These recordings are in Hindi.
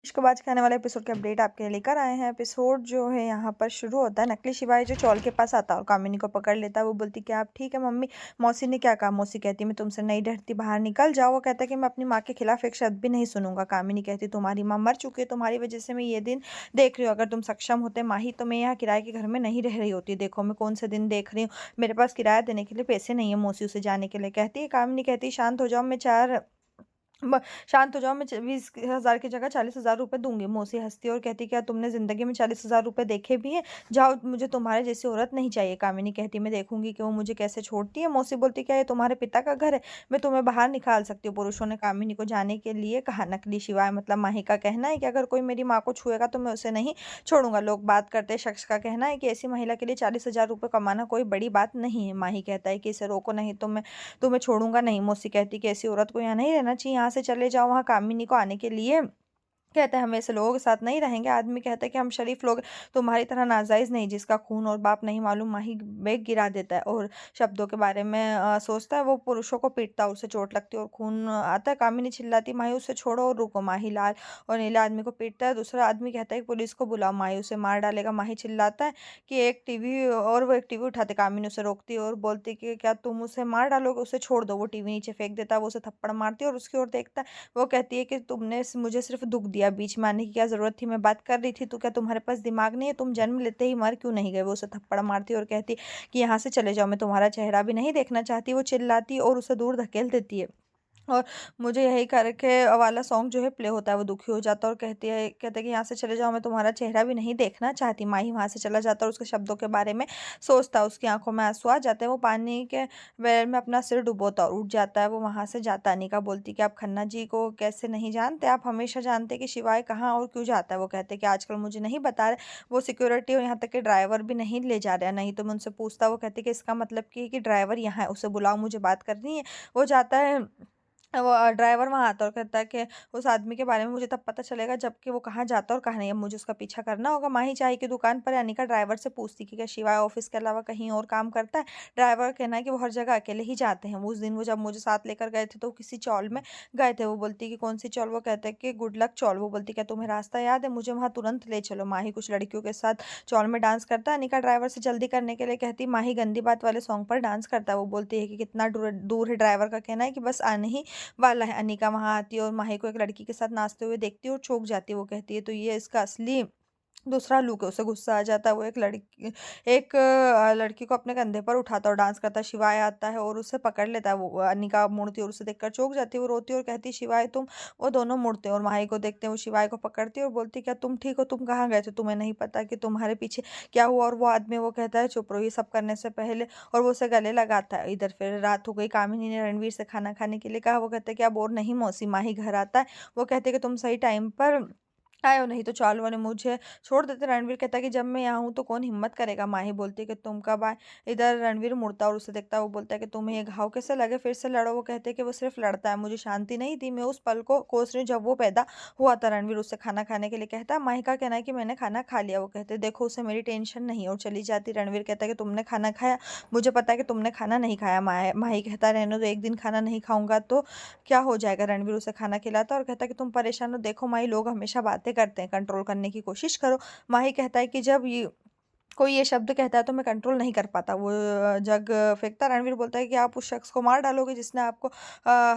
इसके बाद के आने वाले एपिसोड के अपडेट आपके लिए लेकर आए हैं। एपिसोड जो है यहाँ पर शुरू होता है, नकली शिवाय जो चौल के पास आता है और कामिनी को पकड़ लेता है। वो बोलती कि आप ठीक है मम्मी, मौसी ने क्या कहा? मौसी कहती मैं तुमसे नहीं डरती, बाहर निकल जाओ। वो कहता है कि मैं अपनी माँ के खिलाफ एक शब्द भी नहीं सुनूंगा। कामिनी कहती तुम्हारी माँ मर चुकी है, तुम्हारी वजह से मैं ये दिन देख रही हूँ। अगर तुम सक्षम होते माही तो मैं यहाँ किराए के घर में नहीं रह रही होती। देखो मैं कौन से दिन देख रही हूँ, मेरे पास किराया देने के लिए पैसे नहीं है मौसी उसे जाने के लिए। कहती है कामिनी कहती शांत हो जाओ, मैं चार ब शांत हो जाओ, मैं 20,000 की जगह 40,000 रुपए दूँगी। मौसी हँसती है और कहती क्या तुमने ज़िंदगी में 40,000 रुपए देखे भी हैं? जाओ, मुझे तुम्हारे जैसी औरत नहीं चाहिए। कामिनी कहती मैं देखूँगी कि वो मुझे कैसे छोड़ती है। मौसी बोलती क्या ये तुम्हारे पिता का घर है? मैं तुम्हें बाहर निकाल सकती हूँ। पुरुषों ने कामिनी को जाने के लिए कहा। नकली शिवाय मतलब माही का कहना है कि अगर कोई मेरी माँ को छुएगा तो मैं उसे नहीं छोड़ूँगा। लोग बात करते शख्स का कहना है कि ऐसी महिला के लिए 40,000 रुपए कमाना कोई बड़ी बात नहीं है। माही कहता है कि इसे रोको नहीं तो मैं तुम्हें छोड़ूंगा नहीं। मौसी कहती कि ऐसी औरत को यहाँ नहीं रहना चाहिए, यहाँ से चले जाओ। वहाँ कामिनी को आने के लिए कहते हैं हम ऐसे लोगों के साथ नहीं रहेंगे। आदमी कहता है कि हम शरीफ लोग, तुम्हारी तरह नाजायज नहीं जिसका खून और बाप नहीं मालूम। माही बैग गिरा देता है और शब्दों के बारे में सोचता है। वो पुरुषों को पीटता है, उसे चोट लगती है और खून आता है। कामिनी चिल्लाती माही उसे छोड़ो और रुको। माही लाल और नीला आदमी को पीटता है। दूसरा आदमी कहता है कि पुलिस को बुलाओ, माही उसे मार डालेगा। माही चिल्लाता है कि एक टीवी, और वो एक टीवी उठाते। कामिनी उसे रोकती है और बोलती कि क्या तुम उसे मार डालोगे? उसे छोड़ दो। वो टीवी नीचे फेंक देता है। वो उसे थप्पड़ मारती है और उसकी ओर देखता है। वो कहती है कि तुमने मुझे सिर्फ दुख दिया, बीच में आने की क्या जरूरत थी? मैं बात कर रही थी तो क्या तुम्हारे पास दिमाग नहीं है? तुम जन्म लेते ही मर क्यों नहीं गए? वो उसे थप्पड़ मारती है और कहती कि यहाँ से चले जाओ, मैं तुम्हारा चेहरा भी नहीं देखना चाहती। वो चिल्लाती और उसे दूर धकेल देती है। और मुझे यही करके वाला सॉन्ग जो है प्ले होता है। वो दुखी हो जाता है और कहते हैं कि यहाँ से चले जाओ, मैं तुम्हारा चेहरा भी नहीं देखना चाहती। माही वहाँ से चला जाता है और उसके शब्दों के बारे में सोचता है। उसकी आंखों में आंसू आ जाते हैं। वो पानी के वेल में अपना सिर डुबोता और उठ जाता है। वो वहाँ से जाता है। अनिका बोलती कि आप खन्ना जी को कैसे नहीं जानते? आप हमेशा जानते कि शिवाय कहाँ और क्यों जाता है। वो कहते हैं कि आजकल मुझे नहीं बता रहे। वो सिक्योरिटी और यहाँ तक कि ड्राइवर भी नहीं ले जा रहे हैं। नहीं तो मैं उनसे पूछता। वो कहते कि इसका मतलब कि ड्राइवर यहाँ है, उसे बुलाओ, मुझे बात करनी है। वो जाता है। वो ड्राइवर वहाँ आता है और कहता है कि उस आदमी के बारे में मुझे तब पता चलेगा जबकि वो कहाँ जाता है और कहाँ नहीं। अब मुझे उसका पीछा करना होगा। माही चाय की दुकान पर अनिका ड्राइवर से पूछती कि क्या शिवाय ऑफिस के अलावा कहीं और काम करता है? ड्राइवर का कहना है कि वो हर जगह अकेले ही जाते हैं। वो उस दिन वो जब मुझे साथ लेकर गए थे तो किसी चौल में गए थे। वो बोलती कि कौन सी चौल? वो कहते हैं कि गुड लक चौल। वो बोलती क्या तुम्हें रास्ता याद है? मुझे वहाँ तुरंत ले चलो। माही कुछ लड़कियों के साथ चौल में डांस करता है। अनिका ड्राइवर से जल्दी करने के लिए कहती। माही गंदी बात वाले सॉन्ग पर डांस करता है। वो बोलती है कि कितना दूर दूर है? ड्राइवर का कहना है कि बस आने ही वाला है। अनिका वहाँ आती है और माही को एक लड़की के साथ नाचते हुए देखती है और चौंक जाती है। वो कहती है तो ये इसका असली दूसरा लुक है। उसे गुस्सा आ जाता है। वो लड़की को अपने कंधे पर उठाता और डांस करता है। शिवाय आता है और उसे पकड़ लेता है। वो अनिका मुड़ती है और उसे देखकर चौंक जाती है। वो रोती है और कहती है शिवाय तुम। वो दोनों मुड़ते हैं और माही को देखते हैं। वो शिवाय को पकड़ती है और बोलती है क्या तुम ठीक हो? तुम कहाँ गए थे? तुम्हें नहीं पता कि तुम्हारे पीछे क्या हुआ? और वो आदमी वो कहता है चुप रहो ये सब करने से पहले, और वो उसे गले लगाता है। इधर फिर रात हो गई। कामिनी ने रणवीर से खाना खाने के लिए कहा। वो कहते हैं क्या बोर नहीं मौसी? माही घर आता है। वो कहते हैं कि तुम सही टाइम पर आए हो, नहीं तो चालू ने मुझे छोड़ देते। रणवीर कहता है कि जब मैं यहाँ हूँ तो कौन हिम्मत करेगा? माही बोलती है कि तुम कब आए? इधर रणवीर मुड़ता और उसे देखता है। वो बोलता है कि तुम्हें ये घाव कैसे लगे? फिर से लड़ो। वो कहते हैं कि वो सिर्फ लड़ता है, मुझे शांति नहीं दी। मैं उस पल को कोस रही हूँ जब वो पैदा हुआ था। रणवीर उससे खाना खाने के लिए कहता है। माही का कहना है कि मैंने खाना खा लिया। वो कहते हैं देखो उसे मेरी टेंशन नहीं, और चली जाती। रणवीर कहता है कि तुमने खाना खाया? मुझे पता है कि तुमने खाना नहीं खाया। माही कहता है रहने दो, एक दिन खाना नहीं खाऊंगा तो क्या हो जाएगा? रणवीर उसे खाना खिलाता है और कहता है कि तुम परेशान हो। देखो माही लोग हमेशा बातें करते हैं, कंट्रोल करने की कोशिश करो। माही कहता है कि जब ये कोई ये शब्द कहता है तो मैं कंट्रोल नहीं कर पाता। वो जग फेंकता। रणवीर बोलता है कि आप उस शख्स को मार डालोगे जिसने आपको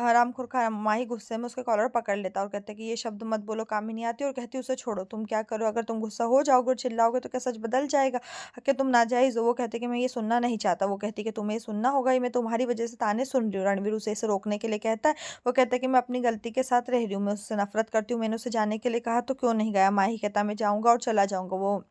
हरामखोर खाया। माही गुस्से में उसके कॉलर पकड़ लेता और कहता है कि ये शब्द मत बोलो। कामिनी आती है और कहती है उसे छोड़ो। तुम क्या करो? अगर तुम गुस्सा हो जाओगे और चिल्लाओगे तो क्या सच बदल जाएगा कि तुम नाजायज हो? वो कहते कि मैं ये सुनना नहीं चाहता। वो कहती कि तुम्हें ये सुनना होगा, ये मैं तुम्हारी वजह से ताने सुन रही हूँ। रणवीर उसे इसे रोकने के लिए कहता है। वो कहता है कि मैं अपनी गलती के साथ रह रही हूँ, मैं उससे नफरत करती हूँ, मैंने उसे जाने के लिए कहा तो क्यों नहीं गया? माही कहता मैं जाऊंगा और चला जाऊंगा। वो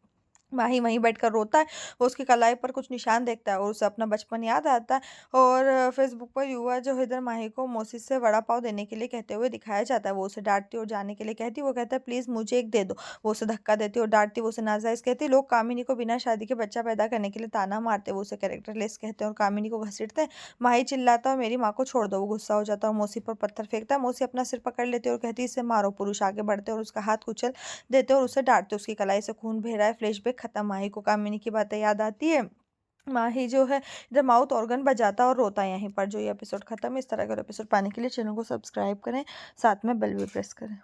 माही वहीं बैठकर रोता है। वो उसकी कलाई पर कुछ निशान देखता है और उसे अपना बचपन याद आता है। और फेसबुक पर युवा जो है इधर माही को मौसी से वड़ा पाव देने के लिए कहते हुए दिखाया जाता है। वो उसे डांटती और जाने के लिए कहती। वो कहता है प्लीज मुझे एक दे दो। वो उसे धक्का देती और डांटती। वो उसे नाजायज कहती। लोग कामिनी को बिना शादी के बच्चा पैदा करने के लिए ताना मारते। वो उसे कैरेक्टरलेस कहते हैं और कामिनी को घसीटते हैं। माही चिल्लाता है मेरी माँ को छोड़ दो। वो गुस्सा हो जाता है और मौसी पर पत्थर फेंकता है। मौसी अपना सिर पकड़ लेती है और कहती इसे मारो। पुरुष आगे बढ़ते और उसका हाथ कुचल देते और उसे डांटते। उसकी कलाई से खून बह रहा है। फ्लैशबैक खत्म। माही को कामिनी की बातें याद आती है। माही जो है इधर माउथ ऑर्गन बजाता और रोता है। यहीं पर जो ये एपिसोड खत्म है। इस तरह का एपिसोड पाने के लिए चैनल को सब्सक्राइब करें, साथ में बेल भी प्रेस करें।